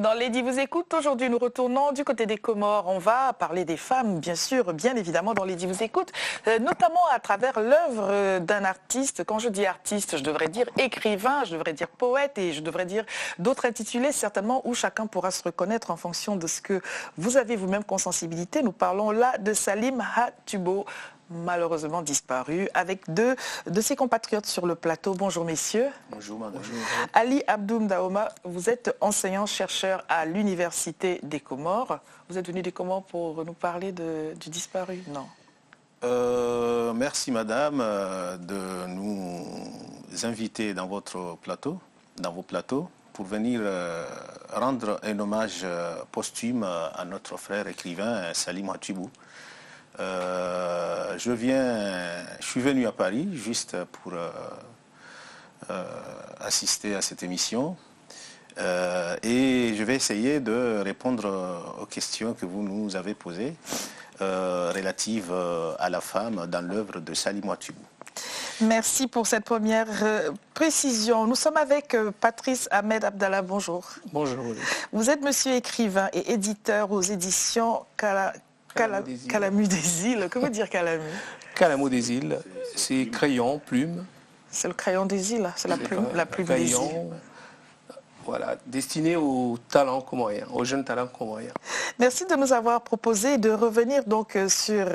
Dans Lady vous écoute, aujourd'hui nous retournons du côté des Comores. On va parler des femmes, bien sûr, bien évidemment, dans Lady vous écoute, notamment à travers l'œuvre d'un artiste. Quand je dis artiste, je devrais dire écrivain, je devrais dire poète et je devrais dire d'autres intitulés, certainement, où chacun pourra se reconnaître en fonction de ce que vous avez vous-même comme sensibilité. Nous parlons là de Salim Hatubo, malheureusement disparu, avec deux de ses compatriotes sur le plateau. Bonjour messieurs. Bonjour madame. Bonjour. Ali Abdoum Daoma, vous êtes enseignant-chercheur à l'Université des Comores. Vous êtes venu des Comores pour nous parler du disparu, non? Merci madame de nous inviter dans votre plateau, dans vos plateaux, pour venir rendre un hommage posthume à notre frère écrivain Salim Hatubo. Je suis venu à Paris juste pour assister à cette émission et je vais essayer de répondre aux questions que vous nous avez posées relatives à la femme dans l'œuvre de Salim Hatubo. Merci pour cette première précision. Nous sommes avec Patrice Ahmed Abdallah. Bonjour. Bonjour. Vous êtes monsieur écrivain et éditeur aux éditions Calamu des îles. Que veut dire Calamu? Calamu des îles, c'est crayon, plume. C'est le crayon des îles, c'est la plume des îles. Voilà, destiné aux talents comoriens, aux jeunes talents comoriens. Merci de nous avoir proposé de revenir donc sur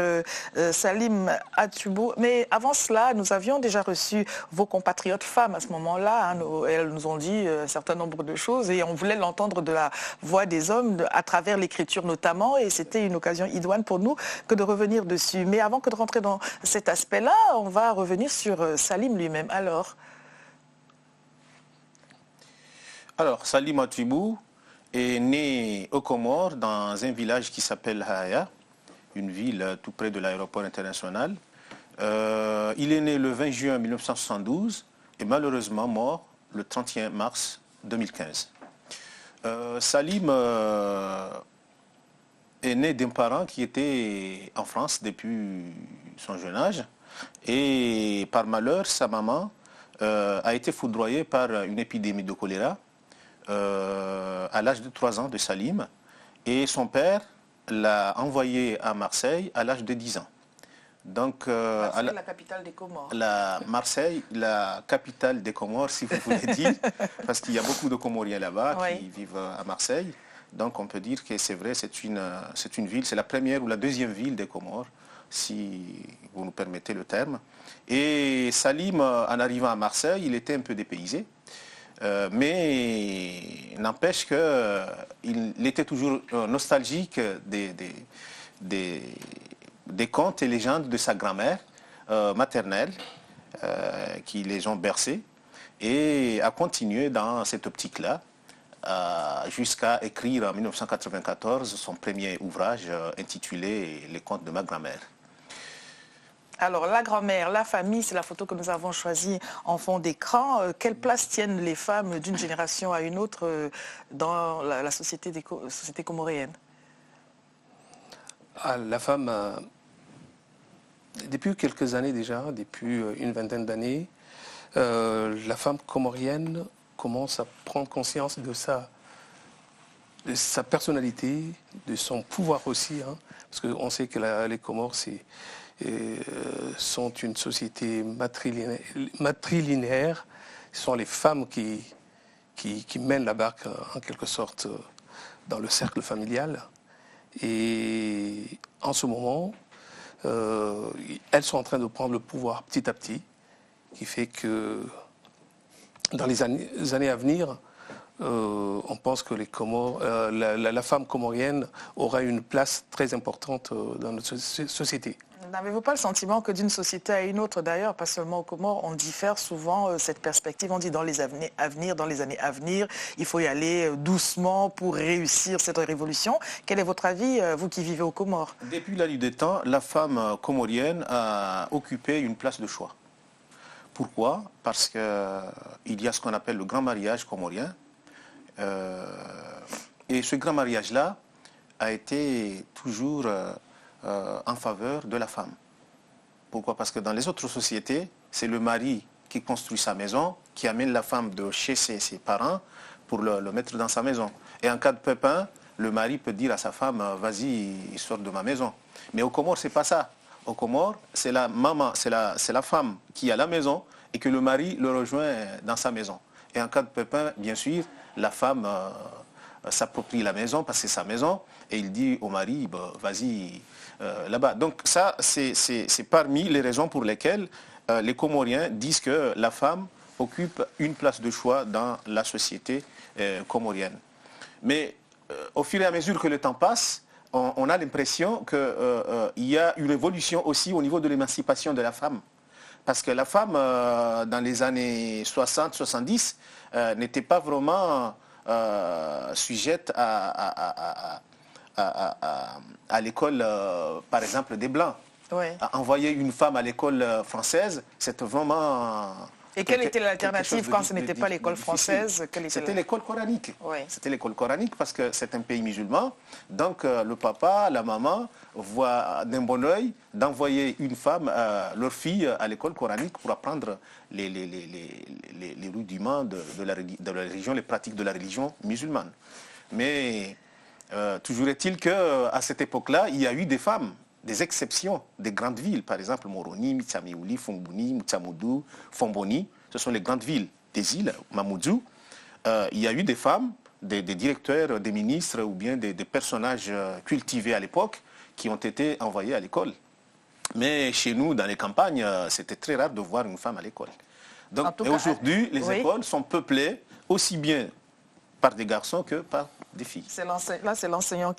Salim Hatubo. Mais avant cela, nous avions déjà reçu vos compatriotes femmes à ce moment-là. Hein, elles nous ont dit un certain nombre de choses et on voulait l'entendre de la voix des hommes, à travers l'écriture notamment. Et c'était une occasion idoine pour nous que de revenir dessus. Mais avant que de rentrer dans cet aspect-là, on va revenir sur Salim lui-même. Alors, Salim Hatubo est né aux Comores dans un village qui s'appelle Haya, une ville tout près de l'aéroport international. Il est né le 20 juin 1972 et malheureusement mort le 31 mars 2015. Salim est né d'un parent qui était en France depuis son jeune âge et par malheur, sa maman a été foudroyée par une épidémie de choléra à l'âge de 3 ans de Salim et son père l'a envoyé à Marseille à l'âge de 10 ans. Donc, Marseille, la capitale des Comores. Marseille, la capitale des Comores, si vous voulez dire, parce qu'il y a beaucoup de Comoriens là-bas qui vivent à Marseille. Donc on peut dire que c'est vrai, c'est une ville, c'est la première ou la deuxième ville des Comores, si vous nous permettez le terme. Et Salim, en arrivant à Marseille, il était un peu dépaysé. Mais n'empêche qu'il était toujours nostalgique des contes et légendes de sa grand-mère maternelle qui les ont bercés et a continué dans cette optique-là jusqu'à écrire en 1994 son premier ouvrage intitulé « Les contes de ma grand-mère ». Alors, la grand-mère, la famille, c'est la photo que nous avons choisie en fond d'écran. Quelle place tiennent les femmes d'une génération à une autre dans la société comorienne? La femme, depuis quelques années déjà, depuis une vingtaine d'années, la femme comorienne commence à prendre conscience de sa personnalité, de son pouvoir aussi, hein, parce qu'on sait que les Comores, sont une société matrilinéaire. Ce sont les femmes qui mènent la barque en quelque sorte dans le cercle familial. Et en ce moment, elles sont en train de prendre le pouvoir petit à petit, qui fait que dans les années à venir, on pense que les Comores, la femme comorienne aura une place très importante dans notre société. N'avez-vous pas le sentiment que d'une société à une autre, d'ailleurs, pas seulement aux Comores, on diffère souvent cette perspective? On dit dans les années à venir, il faut y aller doucement pour réussir cette révolution. Quel est votre avis, vous qui vivez aux Comores? Depuis la nuit des temps, la femme comorienne a occupé une place de choix. Pourquoi? Parce qu'il y a ce qu'on appelle le grand mariage comorien. Et ce grand mariage-là a été toujours en faveur de la femme. Pourquoi? Parce que dans les autres sociétés, c'est le mari qui construit sa maison, qui amène la femme de chez ses parents pour le mettre dans sa maison. Et en cas de pépin, le mari peut dire à sa femme, vas-y, sors de ma maison. Mais au Comores, c'est pas ça. Au Comores, c'est la maman, c'est la femme qui est à la maison et que le mari le rejoint dans sa maison. Et en cas de pépin, bien sûr, la femme s'approprie la maison parce que c'est sa maison et il dit au mari, bah, vas-y là-bas. Donc ça, c'est parmi les raisons pour lesquelles les Comoriens disent que la femme occupe une place de choix dans la société comorienne. Mais au fur et à mesure que le temps passe, on a l'impression qu'il y a une évolution aussi au niveau de l'émancipation de la femme. Parce que la femme, dans les années 60-70, n'était pas vraiment sujette à l'école, par exemple, des Blancs. Oui. Envoyer une femme à l'école française, c'était vraiment... Et quelle était l'alternative quand ce n'était pas l'école française? C'était l'école coranique. Oui. C'était l'école coranique parce que c'est un pays musulman. Donc le papa, la maman voient d'un bon oeil d'envoyer une femme, leur fille, à l'école coranique pour apprendre les rudiments de la religion, les pratiques de la religion musulmane. Mais toujours est-il qu'à cette époque-là, il y a eu des femmes, des exceptions des grandes villes, par exemple Moroni, Mitsamiouli, Fongboni, Moutsamoudou, Fomboni, ce sont les grandes villes des îles, Mamoudzou. Il y a eu des femmes, des directeurs, des ministres ou bien des personnages cultivés à l'époque qui ont été envoyés à l'école. Mais chez nous, dans les campagnes, c'était très rare de voir une femme à l'école. Donc aujourd'hui, les écoles sont peuplées aussi bien par des garçons que par des filles. Là, c'est l'enseignant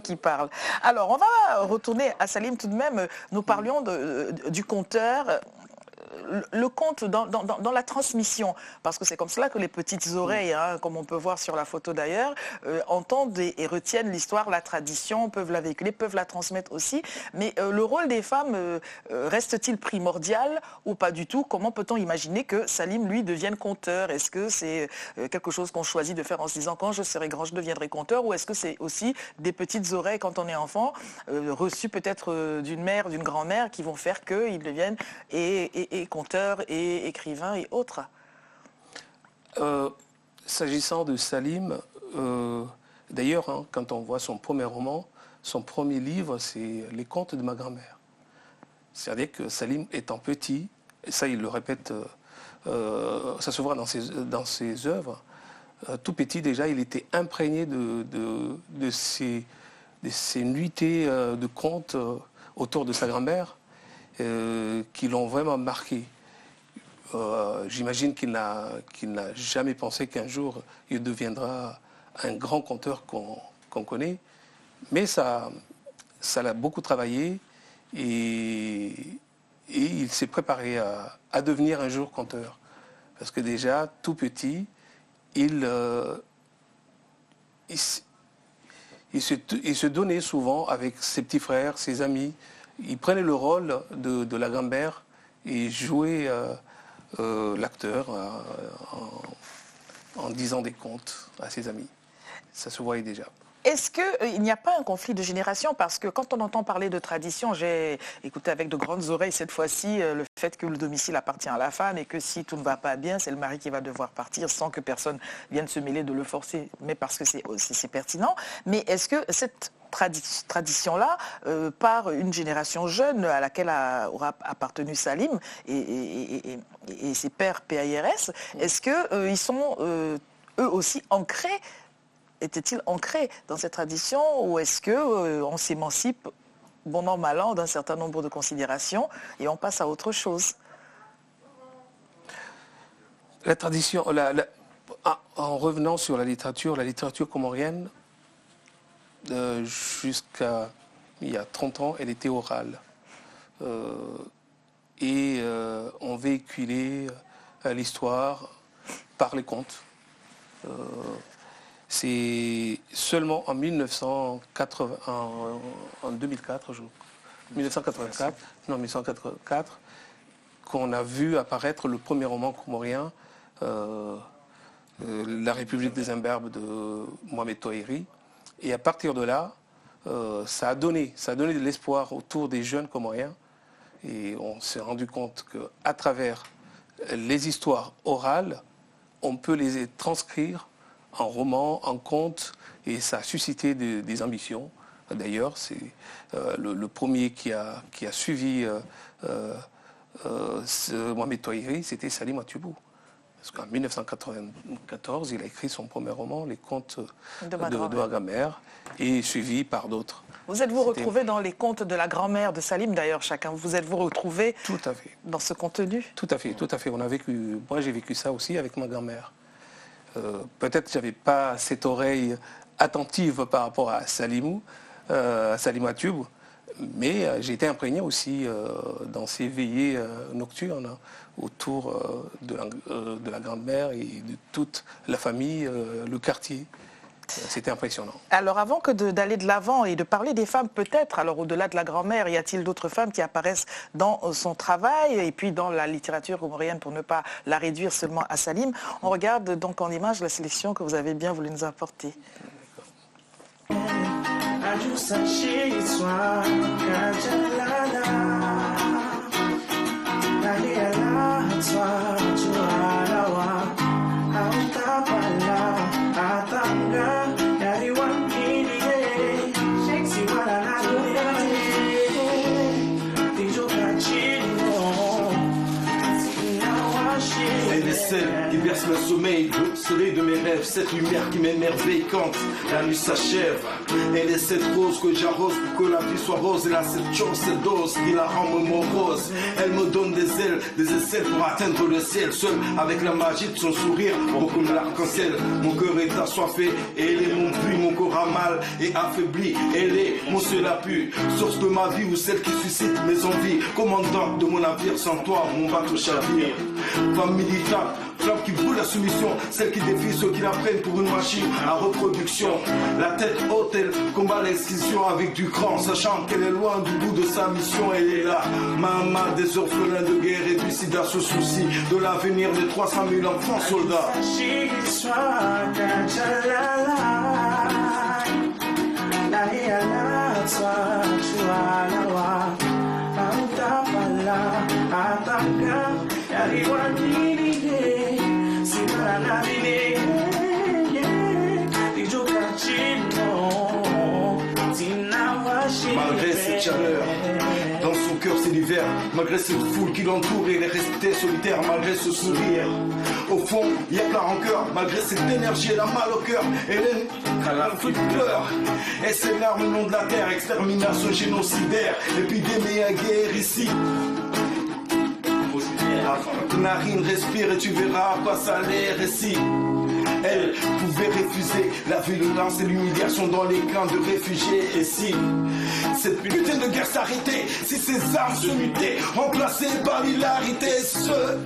qui parle. Alors, on va retourner à Salim tout de même. Nous parlions du conteur. Le conte dans la transmission, parce que c'est comme cela que les petites oreilles, hein, comme on peut voir sur la photo d'ailleurs, entendent et retiennent l'histoire, la tradition, peuvent la véhiculer, peuvent la transmettre aussi. Mais le rôle des femmes reste-t-il primordial ou pas du tout? Comment peut-on imaginer que Salim, lui, devienne conteur? Est-ce que c'est quelque chose qu'on choisit de faire en se disant quand je serai grand, je deviendrai conteur? Ou est-ce que c'est aussi des petites oreilles quand on est enfant, reçues peut-être d'une mère, d'une grand-mère, qui vont faire qu'ils deviennent et conteur et écrivain et autres? S'agissant de Salim, d'ailleurs, hein, quand on voit son premier roman, son premier livre, c'est Les contes de ma grand-mère. C'est-à-dire que Salim, étant petit, et ça il le répète, ça se voit dans ses œuvres, tout petit déjà, il était imprégné de ces nuitées de contes autour de sa grand-mère qui l'ont vraiment marqué. J'imagine qu'il n'a jamais pensé qu'un jour il deviendra un grand conteur qu'on connaît, mais ça l'a beaucoup travaillé et il s'est préparé à devenir un jour conteur. Parce que déjà, tout petit, il se donnait souvent avec ses petits frères, ses amis. Il prenait le rôle de la grand-mère et jouait l'acteur en disant des contes à ses amis. Ça se voyait déjà. Est-ce qu'il n'y a pas un conflit de génération? Parce que quand on entend parler de tradition, j'ai écouté avec de grandes oreilles cette fois-ci le fait que le domicile appartient à la femme et que si tout ne va pas bien, c'est le mari qui va devoir partir sans que personne vienne se mêler de le forcer, mais parce que c'est pertinent. Mais est-ce que cette tradition-là, par une génération jeune à laquelle aura appartenu Salim et ses pères PAIRS, est-ce qu'ils sont eux aussi ancrés? Était-il ancré dans cette tradition ou est-ce qu'on s'émancipe, bon an, mal an, d'un certain nombre de considérations et on passe à autre chose? La tradition, en revenant sur la littérature comorienne, jusqu'à il y a 30 ans, elle était orale. On véhiculait l'histoire par les contes. C'est seulement en 1984 qu'on a vu apparaître le premier roman comorien, La République des Imberbes de Mohamed Touairi. Et à partir de là, ça a donné de l'espoir autour des jeunes comoriens. Et on s'est rendu compte qu'à travers les histoires orales, on peut les transcrire en roman, en conte, et ça a suscité des ambitions. D'ailleurs, c'est le premier qui a suivi Mohamed Touaïri, c'était Salim Atubou. Parce qu'en 1994, il a écrit son premier roman, Les Contes de ma grand-mère, et suivi par d'autres. Vous êtes-vous retrouvé dans les contes de la grand-mère de Salim, d'ailleurs, chacun? Vous êtes-vous retrouvé tout à fait dans ce contenu? Tout à fait, tout à fait. Moi, j'ai vécu ça aussi avec ma grand-mère. Peut-être que je n'avais pas cette oreille attentive par rapport à Salim Atubou, mais j'ai été imprégné aussi dans ces veillées nocturnes autour de la grand-mère et de toute la famille, le quartier. C'était impressionnant. Alors avant d'aller de l'avant et de parler des femmes peut-être, alors au-delà de la grand-mère, y a-t-il d'autres femmes qui apparaissent dans son travail et puis dans la littérature comorienne pour ne pas la réduire seulement à Salim? On regarde donc en image la sélection que vous avez bien voulu nous apporter. Elle est celle qui berce le sommeil, le soleil de mes rêves, cette lumière qui m'émerveille quand la nuit s'achève. Elle est cette rose que j'arrose pour que la vie soit rose. Elle a cette chance, cette dose qui la rend morose. Elle me donne des ailes, des aisselles pour atteindre le ciel. Seule avec la magie de son sourire, beau comme l'arc-en-ciel. Mon cœur est assoiffé, et elle est mon puits. Mon corps a mal et affaibli, elle est mon seul appui. Source de ma vie ou celle qui suscite mes envies. Commandant de mon navire, sans toi mon bateau chavire. Femme militante, flamme qui brûle la soumission, celle qui défie ceux qui la prennent pour une machine à reproduction. La tête haute, elle combat l'excision avec du cran, sachant qu'elle est loin du bout de sa mission. Elle est là, maman des orphelins de guerre et du sida, se soucie de l'avenir de 300 000 enfants soldats. Malgré cette chaleur, dans son cœur c'est l'hiver. Malgré cette foule qui l'entoure, il est resté solitaire. Malgré ce sourire, au fond il y a de la rancœur. Malgré cette énergie, elle a mal au cœur. Hélène, elle a un feu de pleurs. Et ses larmes au nom de la terre, extermination génocidaire. Épidémie à guerre ici. Tes narines respire et tu verras à quoi ça a l'air ici. Elle pouvait refuser la violence et l'humiliation dans les camps de réfugiés. Et si cette putain de guerre s'arrêtait, si ces armes se mutaient, remplacées par l'hilarité, ceux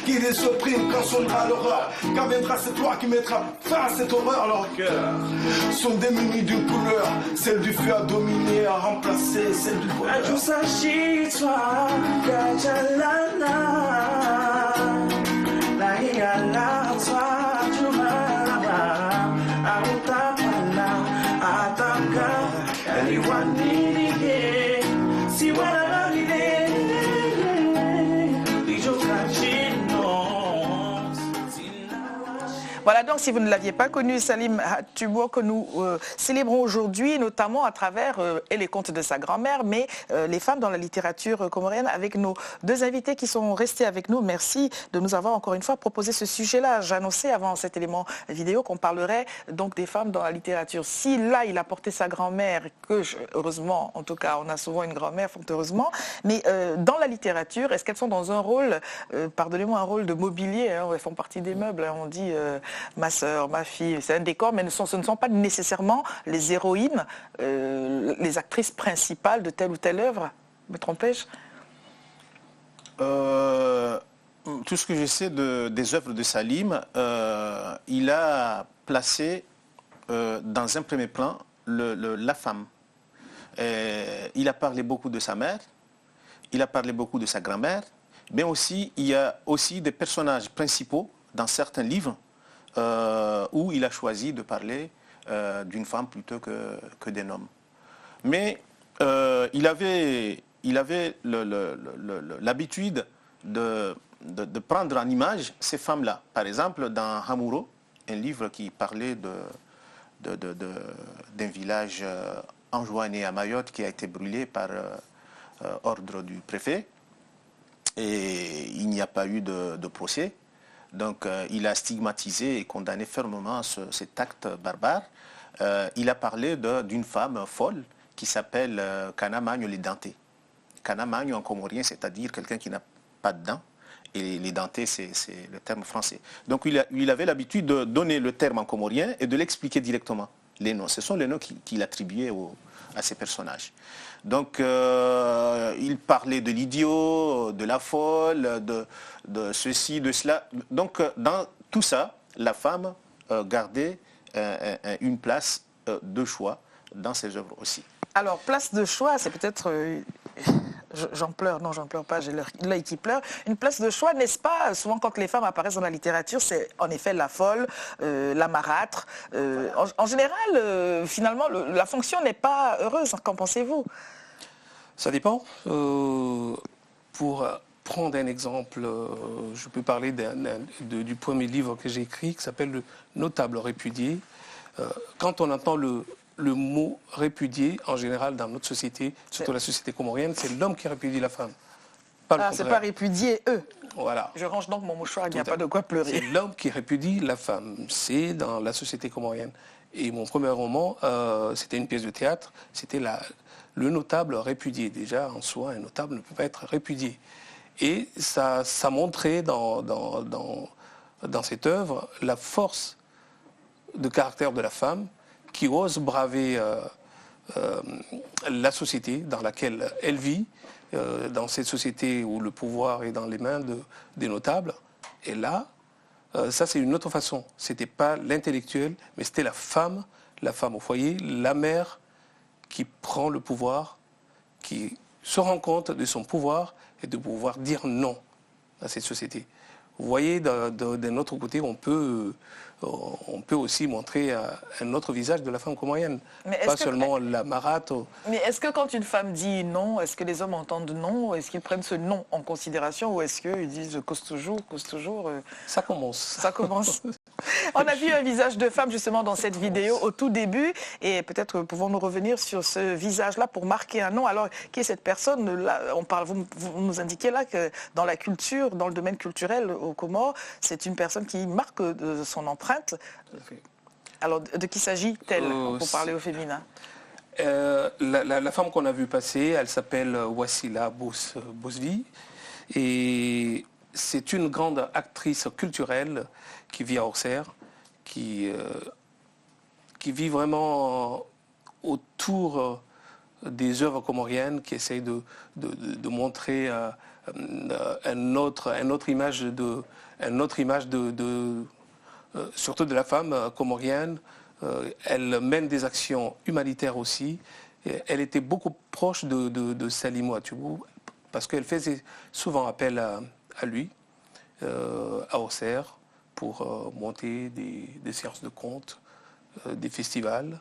qui les oppriment quand sonnera l'horreur, quand viendra cette loi qui mettra fin à cette horreur, leurs cœurs sont démunis d'une couleur, celle du feu a dominé, a remplacé celle du bonheur. Voilà donc, si vous ne l'aviez pas connu, Salim Atubou, que nous célébrons aujourd'hui, notamment à travers et les contes de sa grand-mère, mais les femmes dans la littérature comorienne, avec nos deux invités qui sont restés avec nous. Merci de nous avoir encore une fois proposé ce sujet-là. J'annonçais avant cet élément vidéo qu'on parlerait donc des femmes dans la littérature. Si là, il a porté sa grand-mère, heureusement, en tout cas, on a souvent une grand-mère, fort heureusement, mais dans la littérature, est-ce qu'elles sont dans un rôle, pardonnez-moi, un rôle de mobilier, hein, elles font partie des meubles, hein, on dit... ma sœur, ma fille, c'est un décor, mais ce ne sont pas nécessairement les héroïnes, les actrices principales de telle ou telle œuvre. Me trompais-je? Tout ce que je sais des œuvres de Salim, il a placé dans un premier plan la femme. Il a parlé beaucoup de sa mère, il a parlé beaucoup de sa grand-mère, mais aussi il y a aussi des personnages principaux dans certains livres où il a choisi de parler d'une femme plutôt que d'un homme. Mais il avait l'habitude de prendre en image ces femmes-là. Par exemple, dans Hamuro, un livre qui parlait d'un village enjoinné à Mayotte qui a été brûlé par ordre du préfet. Et il n'y a pas eu de procès. Donc il a stigmatisé et condamné fermement cet acte barbare. Il a parlé d'une femme folle qui s'appelle Kana Magno Lidanté. Kana Magno en comorien, c'est-à-dire quelqu'un qui n'a pas de dents. Et Lidanté, c'est le terme français. Donc il avait l'habitude de donner le terme en comorien et de l'expliquer directement. Les noms, ce sont les noms qu'il attribuait à ces personnages. Donc il parlait de l'idiot, de la folle, de ceci, de cela. Donc dans tout ça, la femme gardait une place de choix dans ses œuvres aussi. Alors, place de choix, c'est peut-être... j'en pleure, non, j'en pleure pas, j'ai l'œil qui pleure. Une place de choix, n'est-ce pas? Souvent, quand les femmes apparaissent dans la littérature, c'est en effet la folle, la marâtre. En général, finalement, la fonction n'est pas heureuse. Qu'en pensez-vous? Ça dépend. Pour prendre un exemple, je peux parler du premier livre que j'ai écrit qui s'appelle Le Notable répudié. Quand on entend le mot répudié, en général, dans notre société, surtout la société comorienne, c'est l'homme qui répudie la femme. C'est pas répudier eux. Voilà. Je range donc mon mouchoir, il n'y a pas de quoi pleurer. C'est l'homme qui répudie la femme. C'est dans la société comorienne. Et mon premier roman, c'était une pièce de théâtre, c'était Le Notable répudié. Déjà, en soi, un notable ne peut pas être répudié. Et ça montrait dans cette œuvre la force de caractère de la femme qui ose braver la société dans laquelle elle vit, dans cette société où le pouvoir est dans les mains des notables. Et là, ça c'est une autre façon. C'était pas l'intellectuel, mais c'était la femme au foyer, la mère qui prend le pouvoir, qui se rend compte de son pouvoir et de pouvoir dire non à cette société. Vous voyez, d'un autre côté, on peut aussi montrer un autre visage de la femme comorienne. Pas seulement la marâtre. Mais est-ce que quand une femme dit non, est-ce que les hommes entendent non? Est-ce qu'ils prennent ce non en considération ou est-ce qu'ils disent cause toujours Ça commence. Ça commence. On a vu un visage de femme justement dans cette vidéo au tout début et peut-être pouvons-nous revenir sur ce visage-là pour marquer un nom. Alors, qui est cette personne là, vous nous indiquez là que dans la culture, dans le domaine culturel aux Comores, c'est une personne qui marque de son empreinte. Alors, de qui s'agit-elle pour parler au féminin? La femme qu'on a vue passer, elle s'appelle Wassila Bosvi et c'est une grande actrice culturelle qui vit à Auxerre, qui vit vraiment autour des œuvres comoriennes, qui essaye de montrer une autre image surtout de la femme comorienne. Elle mène des actions humanitaires aussi. Elle était beaucoup proche de Salim Ouattoubou parce qu'elle faisait souvent appel à lui, à Auxerre, pour monter des séances de contes, des festivals,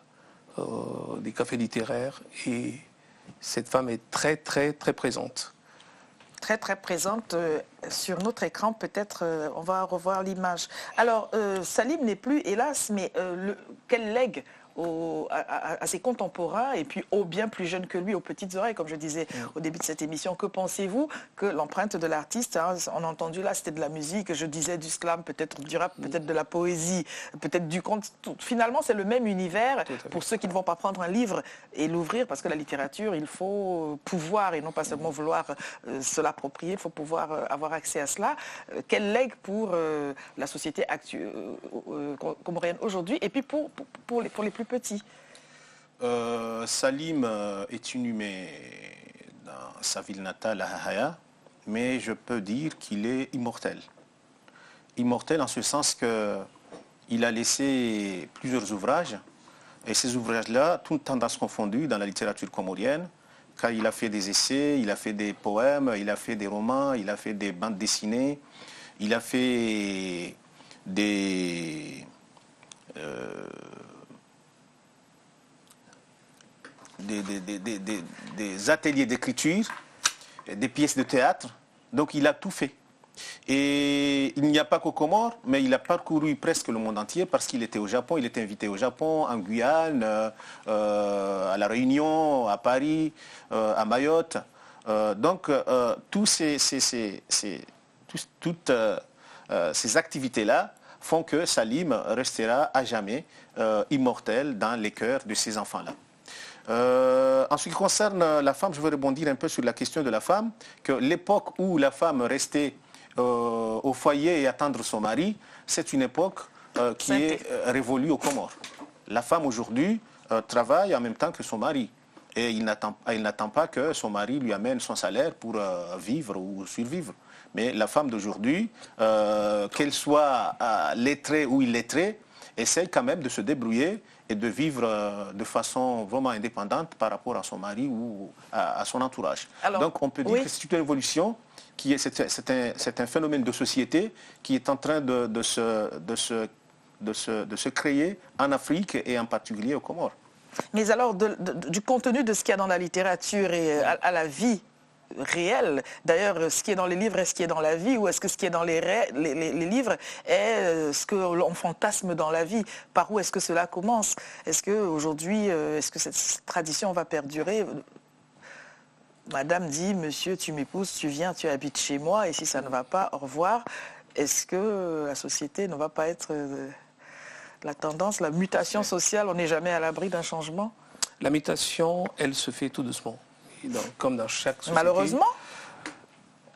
des cafés littéraires. Et cette femme est très, très, très présente. Très, très présente sur notre écran. Peut-être on va revoir l'image. Alors, Salim n'est plus, hélas, mais quel legs à ses contemporains et puis aux bien plus jeunes que lui, aux petites oreilles, comme je disais au début de cette émission. Que pensez-vous que l'empreinte de l'artiste, on a entendu là, c'était de la musique, je disais du slam, peut-être du rap, peut-être de la poésie, peut-être du conte. Finalement, c'est le même univers pour ceux qui ne vont pas prendre un livre et l'ouvrir, parce que la littérature, il faut pouvoir, et non pas seulement vouloir se l'approprier, il faut pouvoir avoir accès à cela. Quel legs pour la société comorienne aujourd'hui et puis pour les plus petit. Salim est inhumé dans sa ville natale à Hahaya, mais je peux dire qu'il est immortel. Immortel en ce sens qu'il a laissé plusieurs ouvrages, et ces ouvrages-là, toutes tendances confondues dans la littérature comorienne, car il a fait des essais, il a fait des poèmes, il a fait des romans, il a fait des bandes dessinées, il a fait des ateliers d'écriture, des pièces de théâtre. Donc il a tout fait. Et il n'y a pas qu'aux Comores, mais il a parcouru presque le monde entier parce qu'il était au Japon, il était invité au Japon, en Guyane, à La Réunion, à Paris, à Mayotte. Donc, toutes ces activités-là font que Salim restera à jamais immortel dans les cœurs de ces enfants-là. En ce qui concerne la femme, je veux rebondir un peu sur la question de la femme, que l'époque où la femme restait au foyer et attendre son mari, c'est une époque qui est révolue aux Comores. La femme aujourd'hui travaille en même temps que son mari. Et elle n'attend pas que son mari lui amène son salaire pour vivre ou survivre. Mais la femme d'aujourd'hui, qu'elle soit lettrée ou illettrée, essaye quand même de se débrouiller et de vivre de façon vraiment indépendante par rapport à son mari ou à son entourage. Alors, donc on peut dire que c'est une évolution, c'est un phénomène de société qui est en train de se créer en Afrique et en particulier aux Comores. Mais alors, du contenu de ce qu'il y a dans la littérature et à la vie réelle, d'ailleurs, ce qui est dans les livres est ce qui est dans la vie, ou est-ce que ce qui est dans les livres est ce que l'on fantasme dans la vie? Par où est-ce que cela commence? Est-ce qu'aujourd'hui, est-ce que cette tradition va perdurer? Madame dit, monsieur, tu m'épouses, tu viens, tu habites chez moi, et si ça ne va pas, au revoir. Est-ce que la société ne va pas être... la tendance, la mutation sociale, on n'est jamais à l'abri d'un changement? La mutation, elle se fait tout doucement, comme dans chaque société. Malheureusement.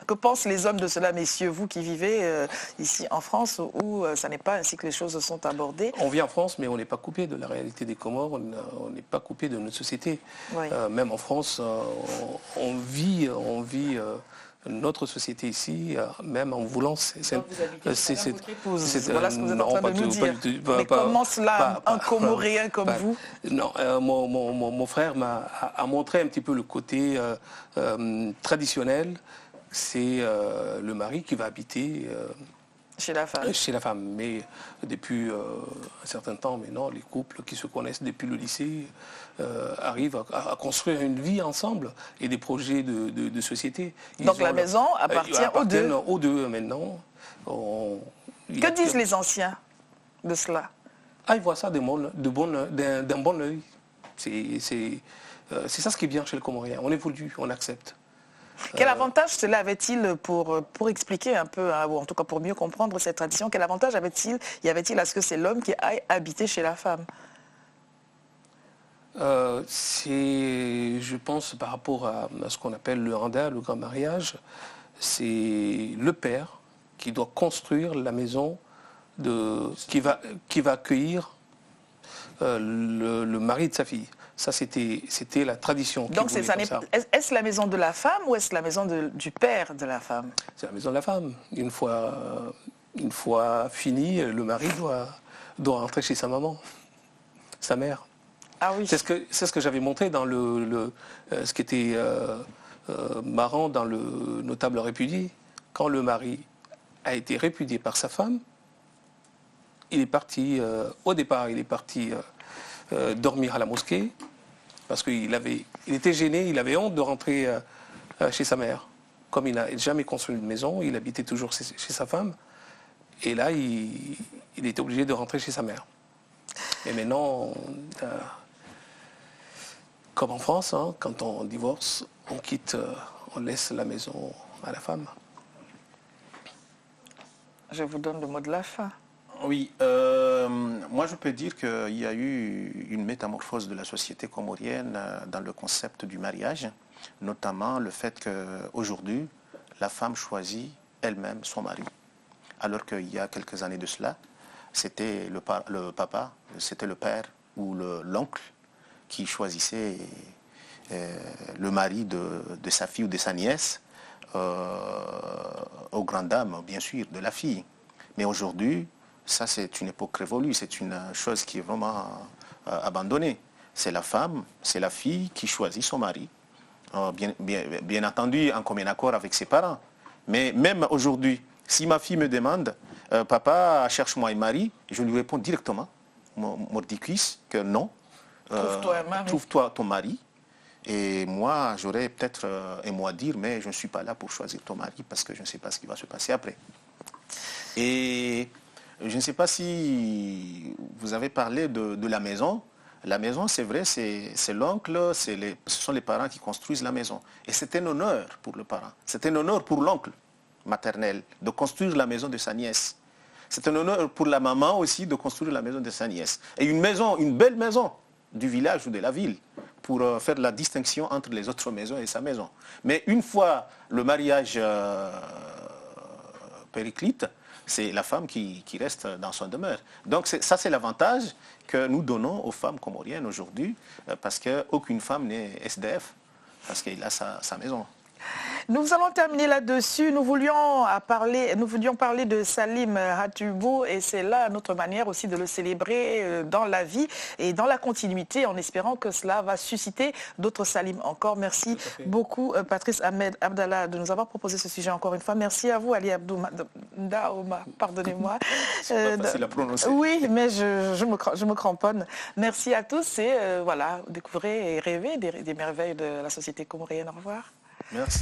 Que pensent les hommes de cela, messieurs, vous qui vivez ici en France, où ça n'est pas ainsi que les choses sont abordées? On vit en France, mais on n'est pas coupé de la réalité des Comores, on n'est pas coupé de notre société. Oui. Même en France, on vit notre société ici, même en voulant... Voilà ce que vous êtes en train de nous dire. Mais comment cela, un Comoréen comme vous? Non, mon frère a montré un petit peu le côté traditionnel. C'est le mari qui va habiter chez la femme. Chez la femme. Mais depuis un certain temps, maintenant, les couples qui se connaissent depuis le lycée arrivent à construire une vie ensemble et des projets de société. Donc la maison appartient aux deux. Aux deux maintenant. Que disent les anciens de cela? Ils voient ça d'un bon œil. C'est ça ce qui est bien chez le Comorien. On évolue, on accepte. Quel avantage cela avait-il pour expliquer un peu, ou en tout cas pour mieux comprendre cette tradition, quel avantage y avait-il à ce que c'est l'homme qui aille habiter chez la femme? Je pense, par rapport à ce qu'on appelle le handa, le grand mariage, c'est le père qui doit construire la maison qui va accueillir le mari de sa fille. Ça, c'était la tradition. Donc, est-ce la maison de la femme ou est-ce la maison du père de la femme? C'est la maison de la femme. Une fois fini, le mari doit rentrer chez sa maman, sa mère. Ah oui. C'est ce que j'avais montré dans ce qui était marrant dans le notable répudié. Quand le mari a été répudié par sa femme, il est parti, au départ, dormir à la mosquée, parce qu'il était gêné, il avait honte de rentrer chez sa mère. Comme il n'a jamais construit une maison, il habitait toujours chez sa femme, et là, il était obligé de rentrer chez sa mère. Et maintenant, comme en France, quand on divorce, on laisse la maison à la femme. Je vous donne le mot de la fin. Oui, moi je peux dire qu'il y a eu une métamorphose de la société comorienne dans le concept du mariage, notamment le fait qu'aujourd'hui, la femme choisit elle-même son mari. Alors qu'il y a quelques années de cela, c'était le papa, c'était le père ou l'oncle qui choisissait le mari de sa fille ou de sa nièce, aux grandes dames, bien sûr, de la fille. Mais aujourd'hui, ça, c'est une époque révolue, c'est une chose qui est vraiment abandonnée. C'est la femme, c'est la fille qui choisit son mari. Bien entendu, en commun accord avec ses parents. Mais même aujourd'hui, si ma fille me demande, papa, cherche-moi un mari, je lui réponds directement, mordicus, que non. Trouve-toi un mari. Trouve-toi ton mari. Et moi, j'aurais peut-être un mot à dire, mais je ne suis pas là pour choisir ton mari parce que je ne sais pas ce qui va se passer après. Et je ne sais pas si vous avez parlé de la maison. La maison, c'est vrai, c'est l'oncle, ce sont les parents qui construisent la maison. Et c'est un honneur pour le parent. C'est un honneur pour l'oncle maternel de construire la maison de sa nièce. C'est un honneur pour la maman aussi de construire la maison de sa nièce. Et une maison, une belle maison du village ou de la ville pour faire la distinction entre les autres maisons et sa maison. Mais une fois le mariage périclite, c'est la femme qui reste dans son demeure. Donc ça, c'est l'avantage que nous donnons aux femmes comoriennes aujourd'hui, parce qu'aucune femme n'est SDF, parce qu'elle a sa maison. Nous allons terminer là-dessus. Nous voulions parler de Salim Hatubo et c'est là notre manière aussi de le célébrer dans la vie et dans la continuité en espérant que cela va susciter d'autres Salim encore. Merci beaucoup Patrice Ahmed Abdallah de nous avoir proposé ce sujet encore une fois. Merci à vous Ali Abdou Ndaoma, pardonnez-moi. C'est pas facile à prononcer. Oui, mais je me cramponne. Merci à tous et voilà, découvrez et rêvez des merveilles de la société comorienne. Au revoir. Merci.